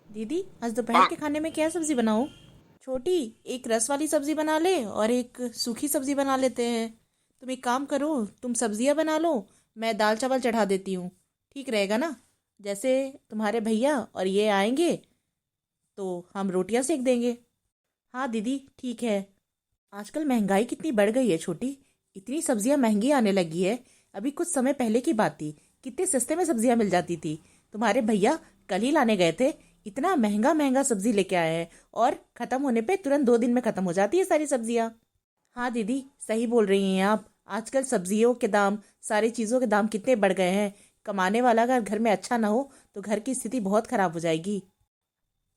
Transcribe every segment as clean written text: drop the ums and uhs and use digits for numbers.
दीदी, आज दोपहर के खाने में क्या सब्जी बनाऊं? छोटी, एक रस वाली सब्जी बना ले और एक सूखी सब्जी बना लेते हैं। तुम एक काम करो, तुम सब्जियां बना लो, मैं दाल चावल चढ़ा देती हूँ। ठीक रहेगा ना? जैसे तुम्हारे भैया और ये आएंगे तो हम रोटियां सेक देंगे। हाँ दीदी, ठीक है। आजकल महंगाई कितनी बढ़ गई है छोटी। इतनी सब्जियां महंगी आने लगी है। अभी कुछ समय पहले की बात थी, कितने सस्ते में सब्जियां मिल जाती थी। तुम्हारे भैया कल ही लाने गए थे, इतना महंगा महंगा सब्जी लेके आए हैं और खत्म होने पे तुरंत 2 दिन में खत्म हो जाती है सारी सब्जियां। हाँ दीदी, सही बोल रही हैं आप। आजकल सब्जियों के दाम, सारी चीज़ों के दाम कितने बढ़ गए हैं। कमाने वाला अगर घर में अच्छा ना हो तो घर की स्थिति बहुत खराब हो जाएगी।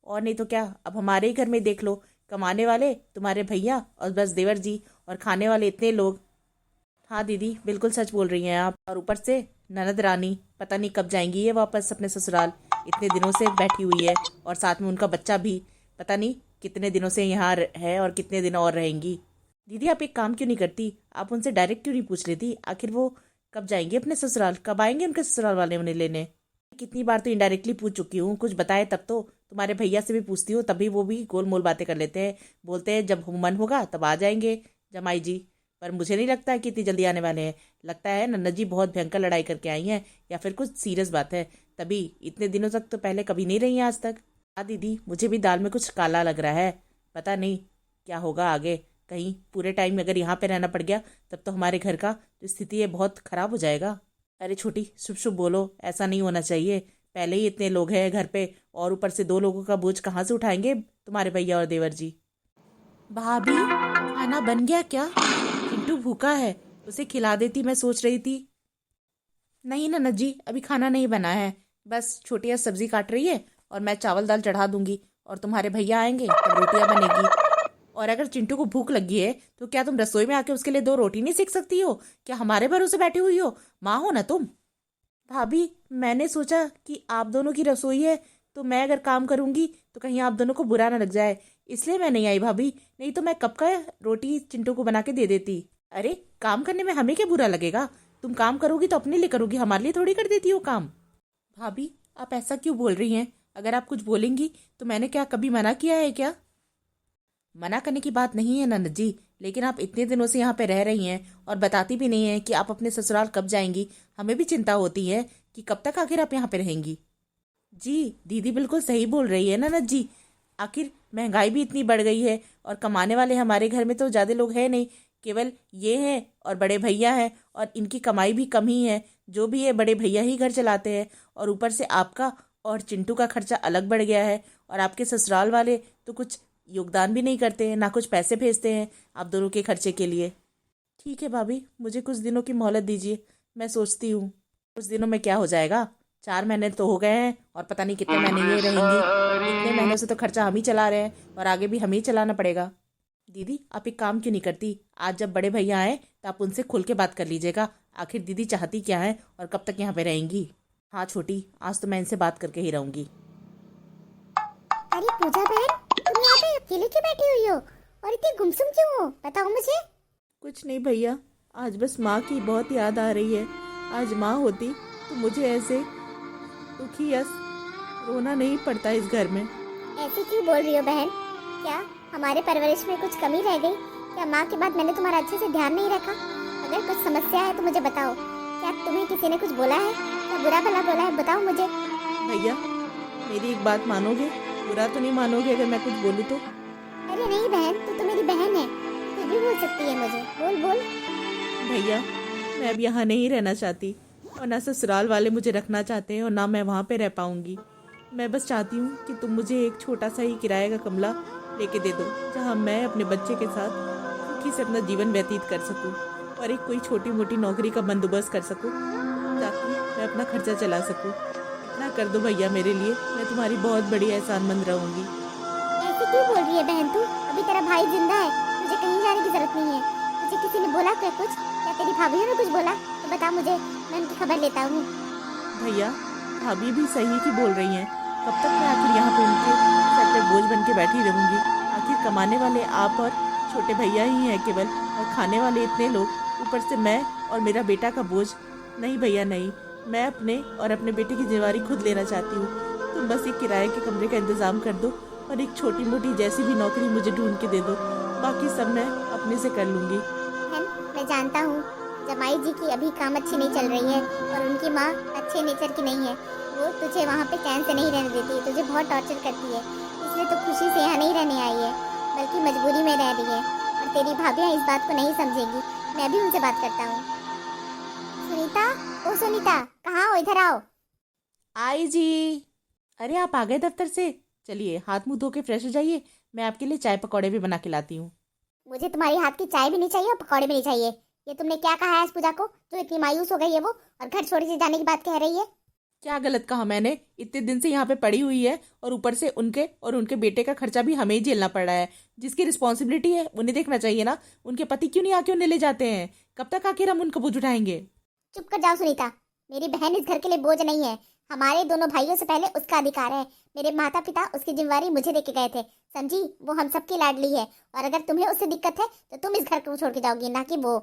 और नहीं तो क्या, अब हमारे ही घर में देख लो, कमाने वाले तुम्हारे भैया और बस देवर जी, और खाने वाले इतने लोग। हाँ दीदी, बिल्कुल सच बोल रही हैं आप। और ऊपर से ननद रानी पता नहीं कब जाएंगी ये वापस अपने ससुराल। इतने दिनों से बैठी हुई है और साथ में उनका बच्चा भी, पता नहीं कितने दिनों से यहाँ है और कितने दिन और रहेंगी। दीदी, आप एक काम क्यों नहीं करती, आप उनसे डायरेक्ट क्यों नहीं पूछ लेती आखिर वो कब जाएंगे अपने ससुराल, कब आएंगे उनके ससुराल वाले उन्हें लेने? कितनी बार तो इनडायरेक्टली पूछ चुकी हूँ, कुछ बताए तब तो। तुम्हारे भैया से भी पूछती हूँ, तभी वो भी गोल मोल बातें कर लेते हैं। बोलते हैं जब मन होगा तब आ जाएंगे जमाई जी। पर मुझे नहीं लगता है कि इतनी जल्दी आने वाले हैं। लगता है नन्ना जी बहुत भयंकर लड़ाई करके आई हैं, या फिर कुछ सीरियस बात है, तभी इतने दिनों तक तो पहले कभी नहीं रही हैं आज तक। हाँ दीदी, मुझे भी दाल में कुछ काला लग रहा है। पता नहीं क्या होगा आगे। कहीं पूरे टाइम अगर यहाँ पे रहना पड़ गया तब तो हमारे घर का जो स्थिति है बहुत खराब हो जाएगा। अरे छोटी, शुभ शुभ बोलो, ऐसा नहीं होना चाहिए। पहले ही इतने लोग हैं घर पे, और ऊपर से 2 लोगों का बोझ कहाँ से उठाएंगे तुम्हारे भैया और देवर जी? भाभी, खाना बन गया क्या? चिंटू भूखा है, उसे खिला देती मैं सोच रही थी। नहीं ननद जी, अभी खाना नहीं बना है। बस छोटिया सब्जी काट रही है और मैं चावल दाल चढ़ा दूंगी, और तुम्हारे भैया आएंगे तब रोटियां बनेगी। और अगर चिंटू को भूख लगी है तो क्या तुम रसोई में आके उसके लिए 2 रोटी नहीं सेक सकती हो? क्या हमारे भरोसे बैठी हुई हो? माँ हो ना तुम। भाभी, मैंने सोचा कि आप दोनों की रसोई है, तो मैं अगर काम करूंगी तो कहीं आप दोनों को बुरा ना लग जाए, इसलिए मैं नहीं आई भाभी। नहीं तो मैं कब का रोटी चिंटू को बना के दे देती। अरे, काम करने में हमें क्या बुरा लगेगा? तुम काम करोगी तो अपने लिए करोगी, हमारे लिए थोड़ी कर देती हो काम। भाभी, आप ऐसा क्यों बोल रही हैं? अगर आप कुछ बोलेंगी तो मैंने क्या कभी मना किया है क्या? मना करने की बात नहीं है ननद जी, लेकिन आप इतने दिनों से यहाँ पे रह रही हैं और बताती भी नहीं हैं कि आप अपने ससुराल कब जाएंगी। हमें भी चिंता होती है कि कब तक आखिर आप यहाँ पे रहेंगी। जी, दीदी बिल्कुल सही बोल रही है ननद जी। आखिर महंगाई भी इतनी बढ़ गई है और कमाने वाले हमारे घर में तो ज़्यादा लोग हैं नहीं, केवल ये हैं और बड़े भैया हैं, और इनकी कमाई भी कम ही है। जो भी है बड़े भैया ही घर चलाते हैं, और ऊपर से आपका और चिंटू का खर्चा अलग बढ़ गया है। और आपके ससुराल वाले तो कुछ योगदान भी नहीं करते हैं, ना कुछ पैसे भेजते हैं आप दोनों के खर्चे के लिए। ठीक है भाभी, मुझे कुछ दिनों की मोहलत दीजिए, मैं सोचती हूँ। कुछ दिनों में क्या हो जाएगा? 4 महीने तो हो गए हैं और पता नहीं कितने महीने ये रहेंगी। इतने महीनों से तो खर्चा हम ही चला रहे हैं और आगे भी हमें ही चलाना पड़ेगा। दीदी, आप एक काम क्यों नहीं करती? आज जब बड़े भैया आए तो आप उनसे खुल के बात कर लीजिएगा। आखिर दीदी चाहती क्या है और कब तक यहाँ पे रहेंगी। हाँ छोटी, आज तो मैं इनसे बात करके ही रहूंगी। अरे पूजा बहन, तुम यहाँ पे अकेले क्यों बैठी हुई हो और इतनी गुमसुम क्यों हो? बताओ मुझे। कुछ नहीं भैया, आज बस माँ की बहुत याद आ रही है। आज माँ होती तो मुझे ऐसे दुखी या रोना नहीं पड़ता इस घर में। ऐसे क्यों बोल रही हो बहन? क्या हमारे परवरिश में कुछ कमी रह गई? क्या माँ के बाद मैंने तुम्हारा अच्छे से ध्यान नहीं रखा? अगर कुछ समस्या है तो मुझे बताओ। क्या तुम्हें किसी ने कुछ बोला है? क्या बुरा भला बोला है? बताओ मुझे। भैया, मेरी एक बात मानोगे? बुरा तो नहीं मानोगे अगर मैं कुछ बोलूँ तो? अरे नहीं बहन, तू मेरी बहन है, कुछ भी बोल सकती है मुझे। बोल बोल। भैया, मैं अब यहाँ नहीं रहना चाहती, और ना ससुराल वाले मुझे रखना चाहते हैं और ना मैं वहाँ पे रह पाऊँगी। मैं बस चाहती हूँ कि तुम मुझे एक छोटा सा ही किराए का कमरा लेके दे दो, जहाँ मैं अपने बच्चे के साथ सुखी से अपना जीवन व्यतीत कर सकूँ, और एक कोई छोटी मोटी नौकरी का बंदोबस्त कर सकूँ ताकि मैं अपना खर्चा चला सकूँ। इतना कर दो भैया मेरे लिए, मैं तुम्हारी बहुत बड़ी एहसानमंद रहूँगी। ऐसे क्यों बोल रही है बहन तू? अभी तेरा भाई जिंदा है, मुझे कहीं जाने की जरूरत नहीं है। तुझे किसी ने बोला क्या कुछ? क्या तेरी भाभी ने कुछ बोला? तो बता मुझे, मैं उनकी खबर लेता हूँ। भैया, भाभी भी सही की बोल रही हैं। कब तक मैं आखिर यहाँ पे उनके सर पे बोझ बन के बैठी रहूंगी? आखिर कमाने वाले आप और छोटे भैया ही हैं केवल, और खाने वाले इतने लोग, ऊपर से मैं और मेरा बेटा का बोझ। नहीं भैया नहीं, मैं अपने और अपने बेटे की जिम्मेवारी खुद लेना चाहती हूँ। तुम बस एक किराए के कमरे का इंतज़ाम कर दो और एक छोटी मोटी जैसी भी नौकरी मुझे ढूंढ के दे दो, बाकी सब मैं अपने से कर लूँगी। बहन, मैं जानता हूँ जमाई जी की अभी काम अच्छी नहीं चल रही है और उनकी माँ अच्छे नेचर की नहीं है। वो तुझे वहाँ पे चैन से नहीं रहने देती, तुझे बहुत टॉर्चर करती है, इसलिए तो खुशी से यहाँ नहीं रहने आई है, बल्कि मजबूरी में रह रही है। और तेरी भाभियाँ इस बात को नहीं समझेगी। मैं भी उनसे बात करता हूँ। सुनीता, ओ सुनीता, कहाँ हो? इधर आओ। आई जी। अरे आप आ गए दफ्तर से? चलिए हाथ मुंह धो के फ्रेश हो जाइए, मैं आपके लिए चाय पकौड़े भी बना के लाती हूँ। मुझे तुम्हारी हाथ की चाय भी नहीं चाहिए और पकौड़े भी नहीं चाहिए। ये तुमने क्या कहा है इस पूजा को जो इतनी मायूस हो गई है वो, और घर छोड़ के जाने की बात कह रही है? क्या गलत कहा मैंने? इतने दिन से यहाँ पे पड़ी हुई है और ऊपर से उनके और उनके बेटे का खर्चा भी हमें ही झेलना पड़ रहा है। जिसकी रिस्पॉन्सिबिलिटी है उन्हें देखना चाहिए ना। उनके पति क्यों नहीं आके उन्हें ले जाते हैं? कब तक आखिर हम उनका बोझ उठाएंगे? चुप कर जाओ सुनीता। मेरी बहन इस घर के लिए बोझ नहीं है। हमारे दोनों भाइयों से पहले उसका अधिकार है। मेरे माता पिता उसकी जिम्मेवारी मुझे देके गए थे, समझी? वो हम सबकी लाडली है, और अगर तुम्हें उससे दिक्कत है तो तुम इस घर को छोड़ के जाओगी, ना कि वो।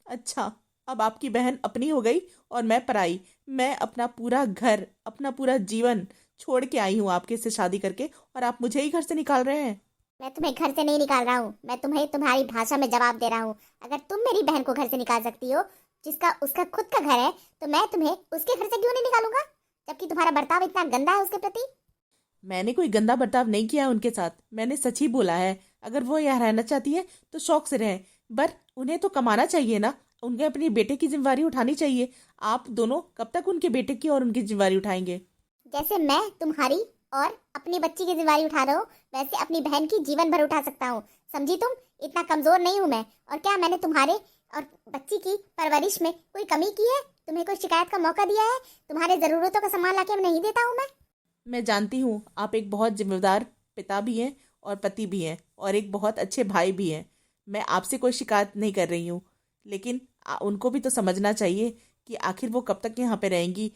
अच्छा, अब आपकी बहन अपनी हो गई और मैं पराई। मैं अपना पूरा घर, अपना पूरा जीवन छोड़ के आई हूँ आपके से शादी करके, और आप मुझे ही घर से निकाल रहे हैं। मैं तुम्हें घर से नहीं निकाल रहा हूँ, मैं तुम्हें तुम्हारी भाषा में जवाब दे रहा हूँ। अगर तुम मेरी बहन को घर से निकाल सकती हो, जिसका उसका खुद का घर है, तो मैं तुम्हें उसके घर से क्यों नहीं निकालूंगा, जबकि तुम्हारा बर्ताव इतना गंदा है उसके प्रति। मैंने कोई गंदा बर्ताव नहीं किया उनके साथ, मैंने सच ही बोला है। अगर वो यहाँ रहना चाहती है तो शौक से रहे, पर उन्हें तो कमाना चाहिए ना। उन्हें अपने बेटे की जिम्मेवारी उठानी चाहिए। आप दोनों कब तक उनके बेटे की और उनकी जिम्मेवारी उठाएंगे? जैसे मैं तुम्हारी और अपनी बच्ची की जिम्मेवारी उठा रहा हूँ, वैसे अपनी बहन की जीवन भर उठा सकता हूँ, समझी तुम? इतना कमजोर नहीं हूँ मैं। और क्या मैंने तुम्हारे और बच्ची की परवरिश में कोई कमी की है? तुम्हें कोई शिकायत का मौका दिया है? तुम्हारे जरूरतों का सामान लाके नहीं देता हूँ मैं जानती हूँ आप एक बहुत जिम्मेदार पिता भी हैं और पति भी हैं और एक बहुत अच्छे भाई भी हैं। मैं आपसे कोई शिकायत नहीं कर रही हूँ, लेकिन उनको भी तो समझना चाहिए कि आखिर वो कब तक यहाँ पे रहेंगी।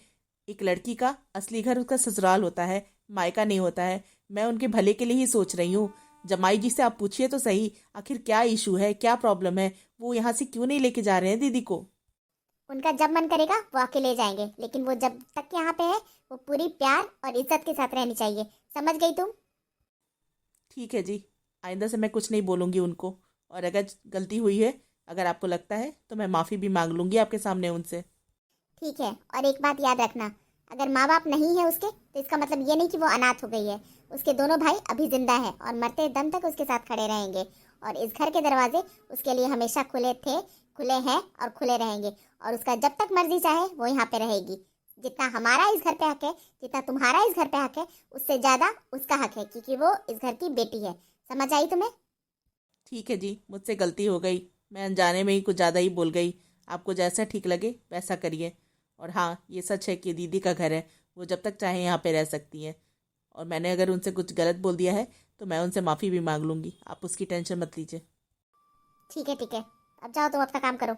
एक लड़की का असली घर उसका ससुराल होता है, मायका नहीं होता है। मैं उनके भले के लिए ही सोच रही हूँ। जमाई जी से आप पूछिए तो सही, आखिर क्या इशू है, क्या प्रॉब्लम है? वो यहाँ से क्यों नहीं लेके जा रहे हैं दीदी को? उनका जब मन करेगा वो आके ले जाएंगे, लेकिन वो जब तक यहाँ पे है वो पूरी प्यार और इज्जत के साथ रहनी चाहिए, समझ गई तुम? ठीक है जी, आइंदा से मैं कुछ नहीं बोलूँगी उनको, और अगर गलती हुई है, अगर आपको लगता है, तो मैं माफ़ी भी मांग लूँगी आपके सामने उनसे। ठीक है, और एक बात याद रखना, अगर माँ बाप नहीं है उसके तो इसका मतलब ये नहीं कि वो अनाथ हो गई है। उसके दोनों भाई अभी जिंदा है और मरते दम तक उसके साथ खड़े रहेंगे, और इस घर के दरवाजे उसके लिए हमेशा खुले थे, खुले हैं और खुले रहेंगे, और उसका जब तक मर्जी चाहे वो यहाँ पे रहेगी। जितना हमारा इस घर पे हक है, जितना तुम्हारा इस घर पे हक है, उससे ज्यादा उसका हक है, क्योंकि वो इस घर की बेटी है। समझ आई तुम्हें? ठीक है जी, मुझसे गलती हो गई, मैं अनजाने में ही कुछ ज़्यादा ही बोल गई। आपको जैसा ठीक लगे वैसा करिए। और हाँ, ये सच है कि दीदी का घर है, वो जब तक चाहे यहाँ पे रह सकती हैं। और मैंने अगर उनसे कुछ गलत बोल दिया है तो मैं उनसे माफ़ी भी मांग लूँगी, आप उसकी टेंशन मत लीजिए। ठीक है, ठीक है, अब जाओ तुम अपना काम करो।